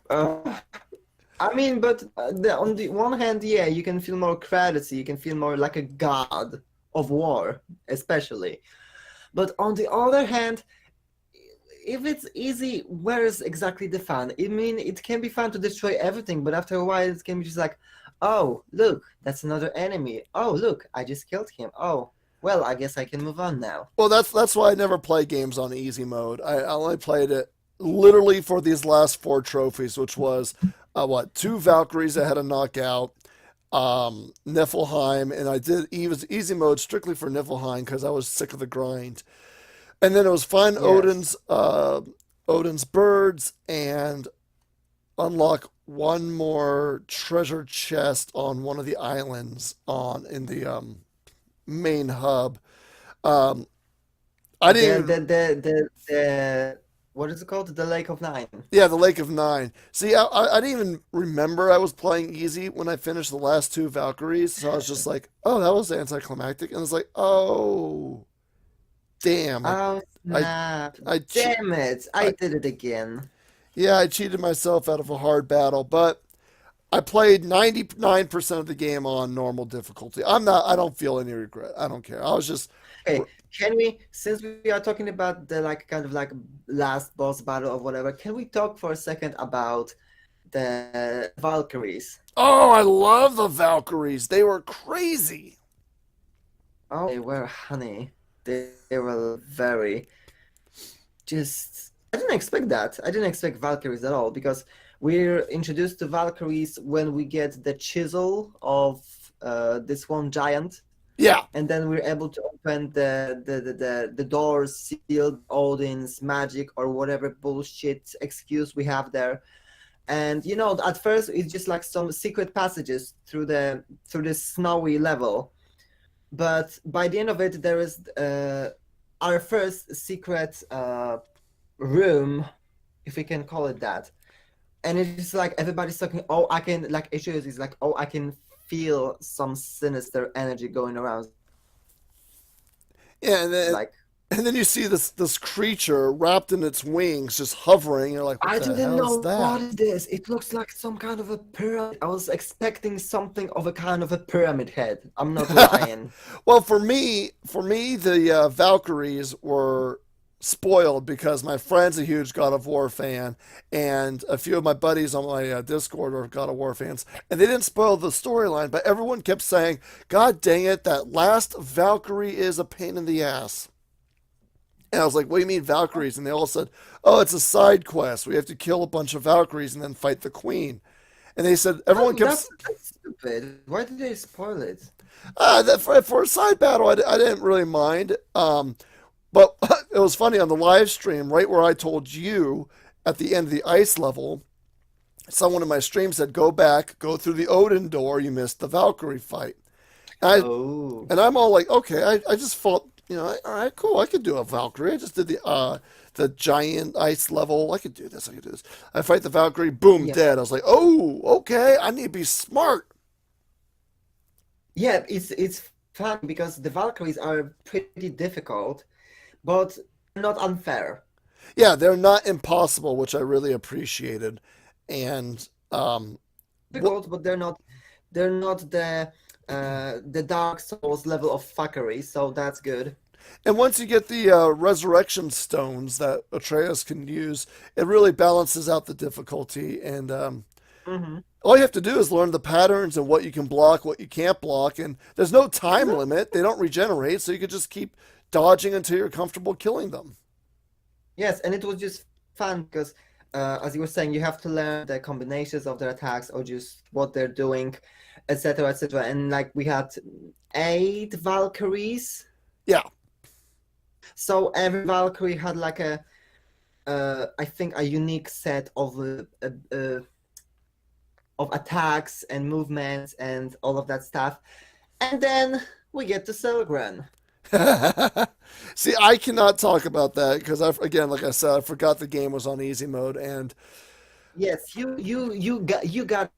Uh, I mean, but on the one hand, yeah, you can feel more courtesy. You can feel more like a god of war, especially. But on the other hand, if it's easy, where is exactly the fun? I mean, it can be fun to destroy everything, but after a while, it can be just like, oh, look, that's another enemy. Oh, look, I just killed him. Oh, well, I guess I can move on now. Well, that's why I never play games on easy mode. I only played it literally for these last 4 trophies, which was what 2 Valkyries I had to knock out, Niflheim, and I did easy mode strictly for Niflheim because I was sick of the grind. And then it was find Yes. Odin's birds and unlock one more treasure chest on one of the islands on in the main hub. Um, I The didn't the even, the the, the what is it called? The Lake of Nine. yeah, the Lake of Nine. See, I didn't even remember I was playing easy when I finished the last 2 Valkyries. So I was just like, oh, that was anticlimactic, and it's like, oh, damn, Oh I, snap! I, che- Damn it! I I, did it again. yeah, I cheated myself out of a hard battle, but I played 99% of the game on normal difficulty. I don't feel any regret. I don't care. I was just, Okay, can we, since we are talking about the like kind of like last boss battle or whatever, can we talk for a second about the Valkyries? oh, I love the Valkyries. They were crazy. Oh, they were honey. They were very just. I didn't expect that. I didn't expect Valkyries at all because we're introduced to Valkyries when we get the chisel of this one giant, Yeah. and then we're able to open the doors, sealed Odin's magic or whatever bullshit excuse we have there. And at first it's just like some secret passages through this snowy level, but by the end of it there is our first secret room, if we can call it that. And it's like everybody's talking, oh, I can, like issues is like, oh, I can feel some sinister energy going around. Yeah, and then Like, and then you see this creature wrapped in its wings just hovering. You're like, what I the didn't hell is know what that? is this. It looks like some kind of a pyramid. I was expecting something of a kind of a pyramid head. I'm not lying. Well, for me, the Valkyries were spoiled because my friend's a huge God of War fan, and a few of my buddies on my Discord are God of War fans, and they didn't spoil the storyline, but everyone kept saying, "God dang it, that last Valkyrie is a pain in the ass." And I was like, "What do you mean Valkyries?" And they all said, "Oh, it's a side quest. We have to kill a bunch of Valkyries and then fight the queen." And they said everyone Oh, kept that's stupid. Why did they spoil it? that for a side battle. I didn't really mind. But it was funny on the live stream, right where I told you at the end of the ice level, someone in my stream said, "Go back, go through the Odin door. You missed the Valkyrie fight." And, Oh, I'm all like, "Okay, I just felt, all right, cool. I could do a Valkyrie. I just did the giant ice level. I could do this. I could do this. I fight the Valkyrie, boom, yeah. dead." I was like, "Oh, okay. I need to be smart." Yeah, it's fun because the Valkyries are pretty difficult, but not unfair. Yeah, they're not impossible, which I really appreciated. And what Difficult, but they're not the Dark Souls level of fuckery, so that's good. And once you get the resurrection stones that Atreus can use, it really balances out the difficulty. And Hmm. all you have to do is learn the patterns and what you can block, what you can't block. And there's no time limit. They don't regenerate, so you can just keep dodging until you're comfortable killing them. Yes, and it was just fun because, as you were saying, you have to learn the combinations of their attacks or just what they're doing, etc., etc. And like we had 8 Valkyries, Yeah. so every Valkyrie had like I think a unique set of attacks and movements and all of that stuff. And then we get to Silgren. See, I cannot talk about that because again, like I said, I forgot the game was on easy mode, and Yes, you got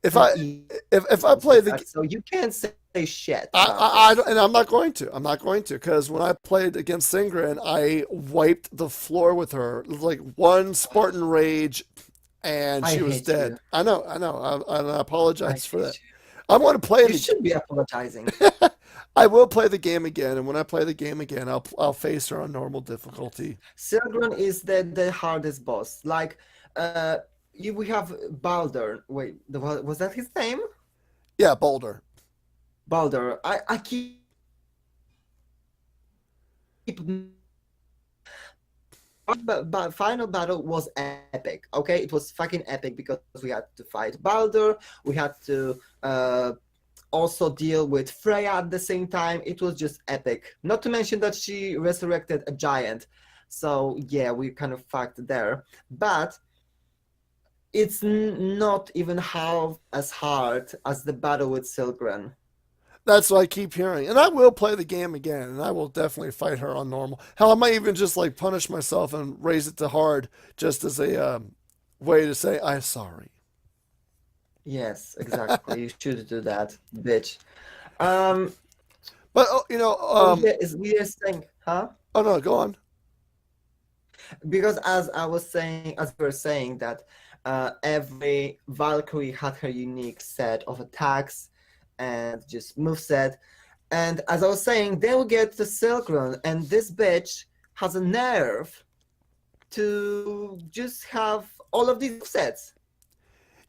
if an I E if I play with the that, so you can't say shit about I this. and I'm not going to. I'm not going to because when I played against Singren, I wiped the floor with her. It was like one Spartan rage, and I she was hate dead. you. I know, I know. I I apologize for that. hate you. I want to play You the. should be apologizing. I will play the game again, and when I play the game again, I'll face her on normal difficulty. Silgren is the hardest boss. Like, uh, we have Baldur. Wait, was that his name? Yeah, Boulder. Baldur. I keep but final battle was epic. Okay, it was fucking epic because we had to fight Baldur. We had to also deal with Freya at the same time. It was just epic. Not to mention that she resurrected a giant. So yeah, we kind of fucked there. But it's not even half as hard as the battle with Silgren. That's what I keep hearing. And I will play the game again, and I will definitely fight her on normal. Hell, I might even just like punish myself and raise it to hard just as a way to say I'm sorry. Yes, exactly. You should do that, bitch. Um, But so here is we are saying, huh? oh no, go on. Because as we were saying that every Valkyrie had her unique set of attacks and just moveset. And as I was saying, then we get the Silk-Run, and this bitch has a nerve to just have all of these sets.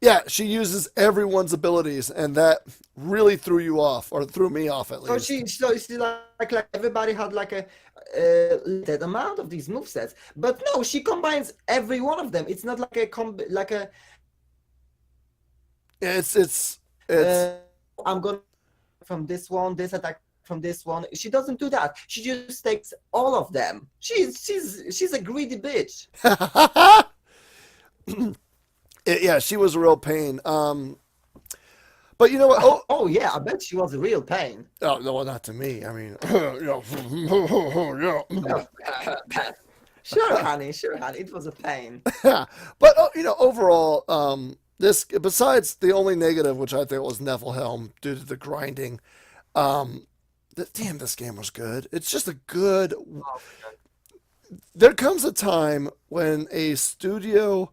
Yeah, she uses everyone's abilities, and that really threw you off, or threw me off at So least. she like everybody had like a limited amount of these movesets, but no, she combines every one of them. It's not like a It's uh, I'm gonna from this one, this attack from this one. She doesn't do that. She just takes all of them. She's a greedy bitch. yeah, she was a real pain. But you know what? Oh, Oh yeah, I bet she was a real pain. oh no, well, not to me. I mean, Sure, honey. Sure, honey. It was a pain. yeah. But overall, this besides the only negative, which I think was Niflheim due to the grinding. Um, damn, this game was good. It's just a good. There comes a time when a studio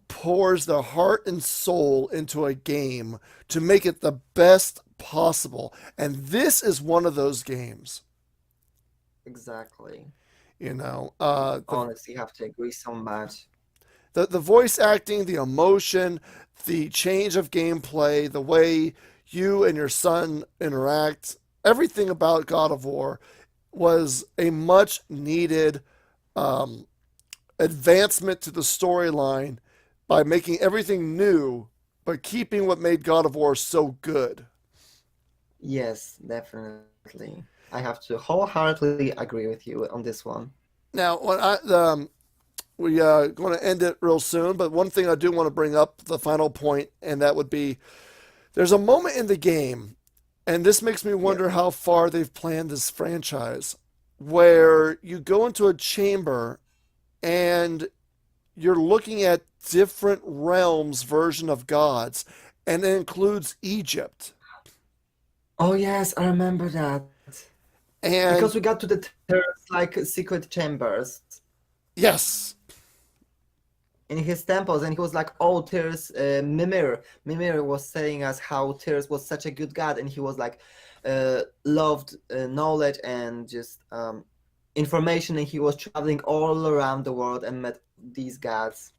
pours their heart and soul into a game to make it the best possible, and this is one of those games. Exactly. You know, Honestly, you have to agree so much. the voice acting, the emotion, the change of gameplay, the way you and your son interact, everything about God of War was a much needed um, advancement to the storyline by making everything new, but keeping what made God of War so good. Yes, definitely. I have to wholeheartedly agree with you on this one. Now, when we going to end it real soon, but one thing I do want to bring up, the final point, and that would be there's a moment in the game, and this makes me Yeah. wonder how far they've planned this franchise, where you go into a chamber and you're looking at different realms version of gods, and it includes Egypt. Oh yes, I remember that. And Because we got to the terrace, like secret chambers yes, in his temples, and he was like, "Oh, Tyrs, Mimir." Mimir was saying us how Tyrs was such a good god, and he was like, loved knowledge and just information, and he was traveling all around the world and met these gods.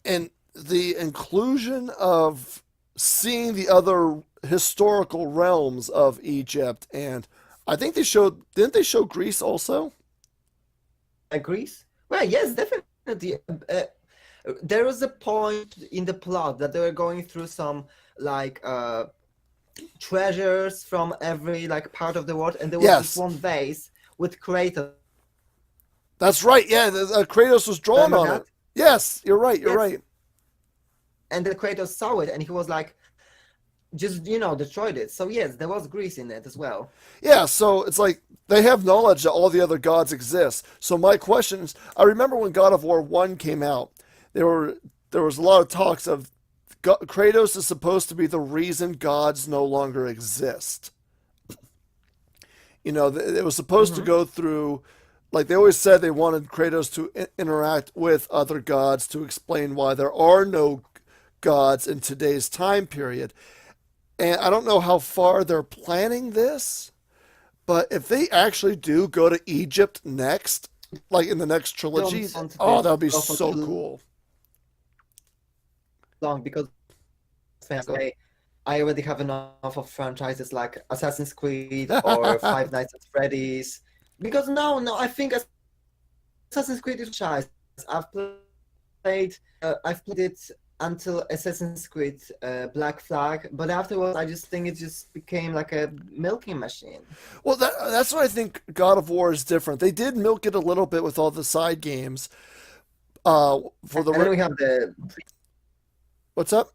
and the inclusion of seeing the other historical realms of Egypt, and I think they showed, didn't they show Greece also? Agrees? Well, yes, definitely. There was a point in the plot that they were going through some like treasures from every like part of the world, and there was this Yes, one vase with Kratos. that's right. Yeah, Kratos was drawn Remember on it. that? Yes, you're right. You're Yes. right. And then Kratos saw it, and he was like, just destroyed it. So yes, there was Greece in it as well. Yeah, so it's like they have knowledge that all the other gods exist. So my question is, I remember when God of War 1 came out, there were there was a lot of talks of Kratos is supposed to be the reason gods no longer exist. You know, it was supposed to Hmm. go through, like they always said they wanted Kratos to interact with other gods to explain why there are no gods in today's time period. And I don't know how far they're planning this, but if they actually do go to Egypt next, like in the next Don't trilogies, want oh, this that would be to go for so too cool. long because fans go, hey, I already have enough of franchises like Assassin's Creed or Five Nights at Freddy's. Because no, I think Assassin's Creed is franchise. I've played it until Assassin's Creed Black Flag, but afterwards I just think it just became like a milking machine. Well, that's what I think God of War is different. They did milk it a little bit with all the side games. For the And then we have the what's up?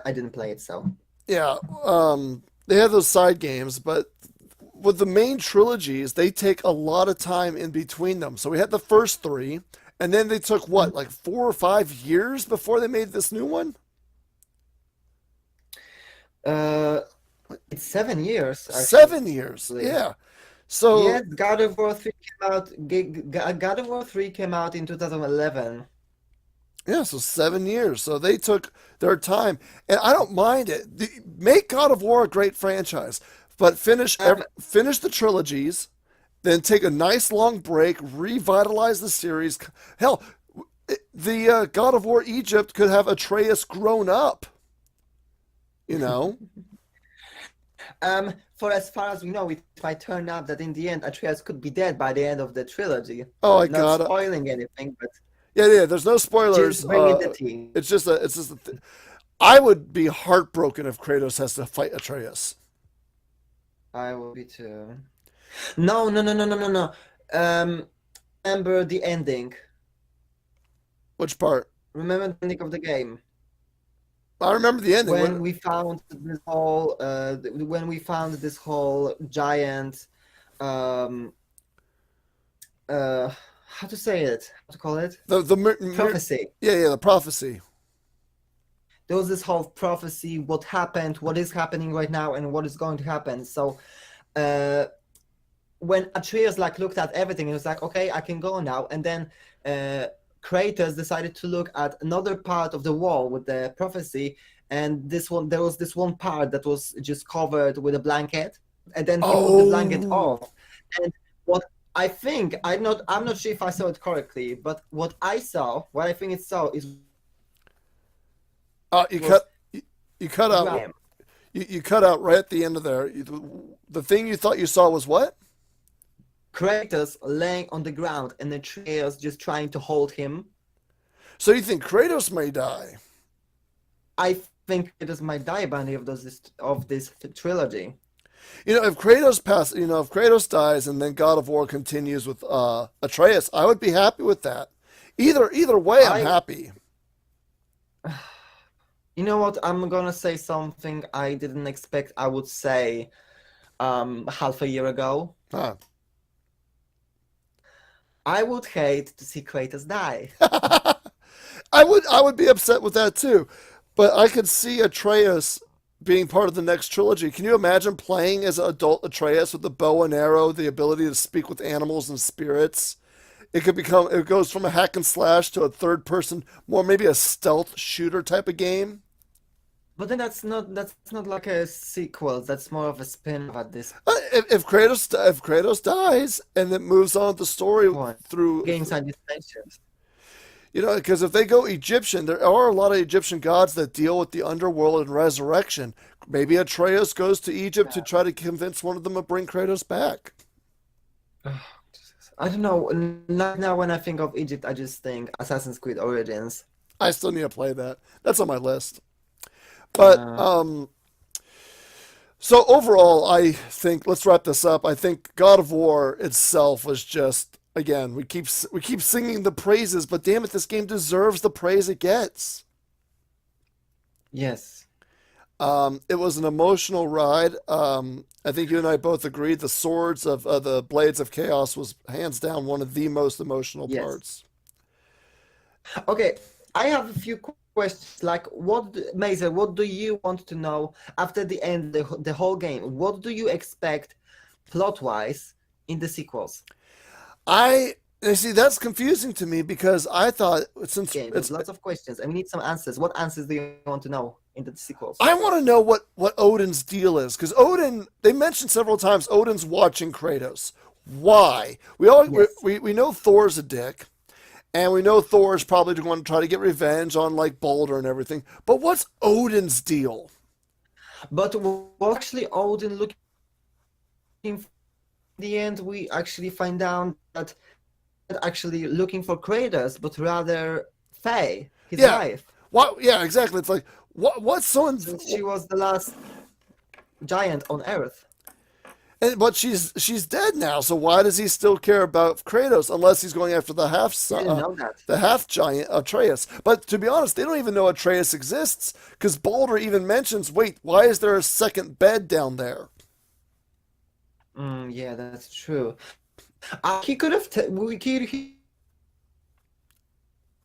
I didn't play it, so Yeah, they have those side games, but with the main trilogies, they take a lot of time in between them. So we had the first three, and then they took what, like 4 or 5 years before they made this new one? uh, it's 7 years 7 years, actually. yeah. So Yes, God of War 3 came out in 2011. yeah, so 7 years. So they took their time, and I don't mind it. Make God of War a great franchise, but Um, finish the trilogies, then take a nice long break, revitalize the series. Hell, the God of War Egypt could have Atreus grown up. You know? for as far as we know, it might turn out that in the end, Atreus could be dead by the end of the trilogy. Oh, I Not got it. spoiling anything, but Yeah. There's no spoilers. just bringing the tea. It's just. I would be heartbroken if Kratos has to fight Atreus. I will be too. No. Um, remember the ending. Which part? Remember the ending of the game. I remember the ending. When we found this whole giant um uh how to say it, how to call it, prophecy. Yeah, the prophecy. There was this whole prophecy, what happened, what is happening right now, and what is going to happen. So uh when Atreus like looked at everything, he was like, okay, I can go now. And then Kratos decided to look at another part of the wall with the prophecy, and there was this one part that was just covered with a blanket. and then he put the blanket Oh, off. And what I think, I'm not sure if I saw it correctly, but what I think it saw is you was you cut out Graham. you cut out right at the end of there. The thing you thought you saw was what? Kratos laying on the ground and Atreus just trying to hold him. So you think Kratos may die? I think Kratos might die by the end of this trilogy. If if Kratos dies and then God of War continues with Atreus, I would be happy with that. Either way, I'm I happy. You know what? I'm gonna say something I didn't expect I would say half a year ago. Huh. I would hate to see Kratos die. I would be upset with that too, but I could see Atreus being part of the next trilogy. Can you imagine playing as an adult Atreus with the bow and arrow, the ability to speak with animals and spirits? It goes from a hack and slash to a third person, more maybe a stealth shooter type of game. But then that's not like a sequel. That's more of a spin-off at this If Kratos dies and it moves on the story point. through, Games are dimensions. because if they go Egyptian, there are a lot of Egyptian gods that deal with the underworld and resurrection. Maybe Atreus goes to Egypt to try to convince one of them to bring Kratos back. I don't know. Now when I think of Egypt, I just think Assassin's Creed Origins. I still need to play that. That's on my list. But Uh, so overall, I think let's wrap this up. I think God of War itself was just again we keep singing the praises, but damn it, this game deserves the praise it gets. yes. It was an emotional ride. I think you and I both agreed the Blades of Chaos was hands down one of the most emotional Yes. parts. Okay, I have a few questions. Like, Mazer, what do you want to know after the end, the whole game? What do you expect plot-wise in the sequels? You see that's confusing to me because I thought since Game, it's there's lots of questions, and we need some answers. What answers do you want to know in the sequels? I want to know what Odin's deal is because Odin. They mentioned several times Odin's watching Kratos. Why? Yes, We know Thor's a dick, and we know Thor's probably going to try to get revenge on like Balder and everything. But what's Odin's deal? but was actually Odin looking for? In the end, we actually find out that not actually looking for Kratos, but rather Faye, his Yeah. wife, What? Yeah, exactly. It's like what's so since she was the last giant on Earth. but she's dead now. So why does he still care about Kratos unless he's going after I didn't know that. the half giant Atreus? But to be honest, they don't even know Atreus exists because Balder even mentions, "Wait, why is there a second bed down there?" Yeah, that's true. He could have.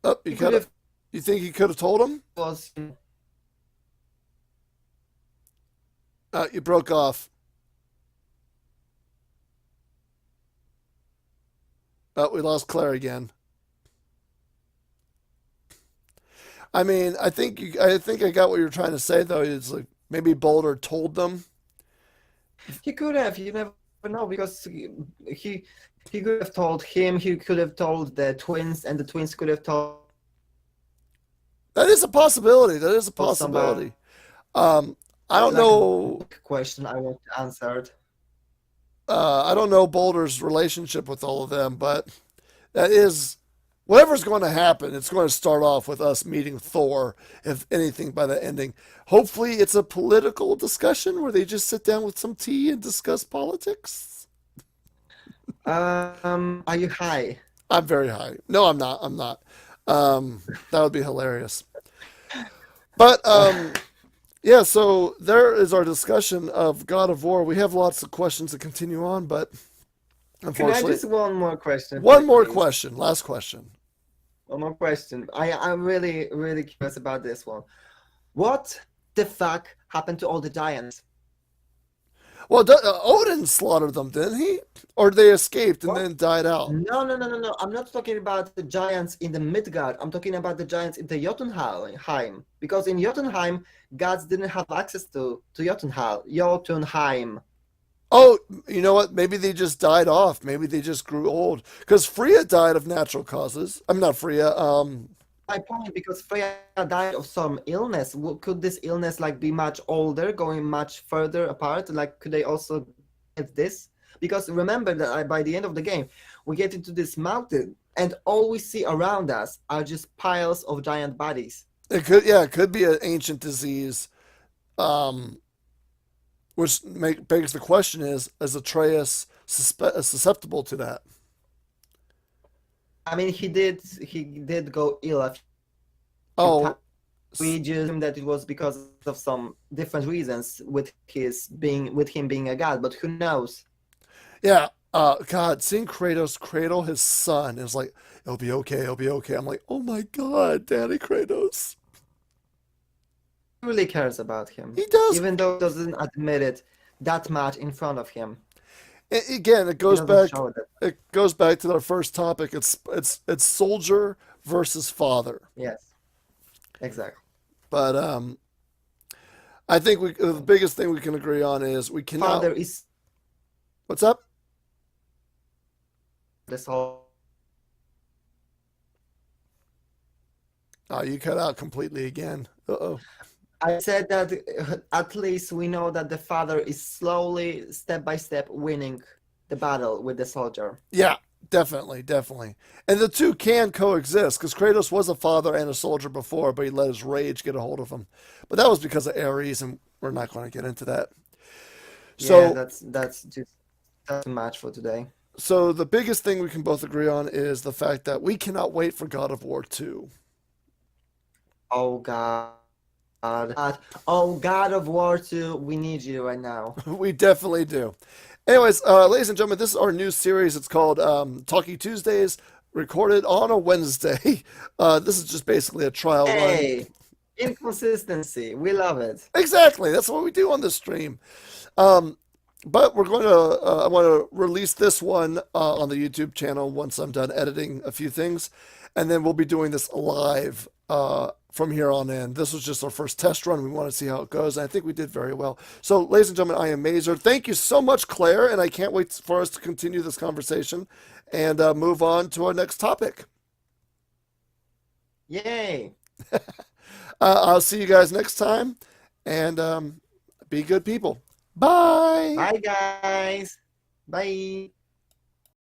Oh, He could have you think he could have told him? was. You broke off. Oh, we lost Claire again. I mean, I think I got what you're trying to say though. It's like maybe Balder told them. He could have. You never know because he could have told him. He could have told the twins, and the twins could have told That is a possibility. That is a somebody. possibility. I don't Like a know. big question I want answered. I don't know Boulder's relationship with all of them, but that is whatever's going to happen. It's going to start off with us meeting Thor, if anything, by the ending. Hopefully, it's a political discussion where they just sit down with some tea and discuss politics. Are you high? I'm very high. No, I'm not. I'm not. That would be hilarious. But yeah, so there is our discussion of God of War. We have lots of questions to continue on, but Can I unfortunately, just one more question, one more please? question. Last question. One more question. I'm really curious about this one. What the fuck happened to all the giants? Well, Odin slaughtered them, didn't he? Or they escaped and What? then died out. No. I'm not talking about the giants in the Midgard. I'm talking about the giants in the Jotunheim. Because in Jotunheim, gods didn't have access to Jotunheim. Jotunheim. Oh, you know what? Maybe they just died off. Maybe they just grew old. Because Freya died of natural causes. I'm not Freya. My point, because Freya died of some illness. Could this illness like be much older, going much further apart? Like, could they also get this? Because remember that by the end of the game, we get into this mountain, and all we see around us are just piles of giant bodies. It could, yeah, it could be an ancient disease. Um, begs the question: is Atreus susceptible to that? I mean, he did go ill a few times. Oh, We just assume that it was because of some different reasons with him being a god, but who knows? yeah. God, seeing Kratos cradle his son is like, it'll be okay, it'll be okay. I'm like, oh my God, Daddy Kratos. Who really cares about him, He does. even though he doesn't admit it that much in front of him. Again, He doesn't show it. it goes back to our first topic. It's soldier versus father. Yes, exactly. But I think the biggest thing we can agree on is we cannot. Father is What's up? this whole. Oh, you cut out completely again. Uh-oh. I said that at least we know that the father is slowly, step by step, winning the battle with the soldier. Yeah, definitely, definitely. And the two can coexist because Kratos was a father and a soldier before, but he let his rage get a hold of him. But that was because of Ares, and we're not going to get into that. Yeah, So, that's a match for today. so the biggest thing we can both agree on is the fact that we cannot wait for God of War 2. Oh God. Oh God of War 2, we need you right now. We definitely do. Anyways, ladies and gentlemen, this is our new series. It's called Talkie Tuesdays, recorded on a Wednesday. This is just basically a trial run. Hey, inconsistency. We love it. Exactly. That's what we do on this stream. Um, but we're going to, I want to release this one on the YouTube channel once I'm done editing a few things. And then we'll be doing this live from here on in. This was just our first test run. We want to see how it goes. And I think we did very well. So, ladies and gentlemen, I am Mazer. Thank you so much, Claire. And I can't wait for us to continue this conversation and move on to our next topic. Yay. I'll see you guys next time. And be good people. Bye. Bye, guys. Bye.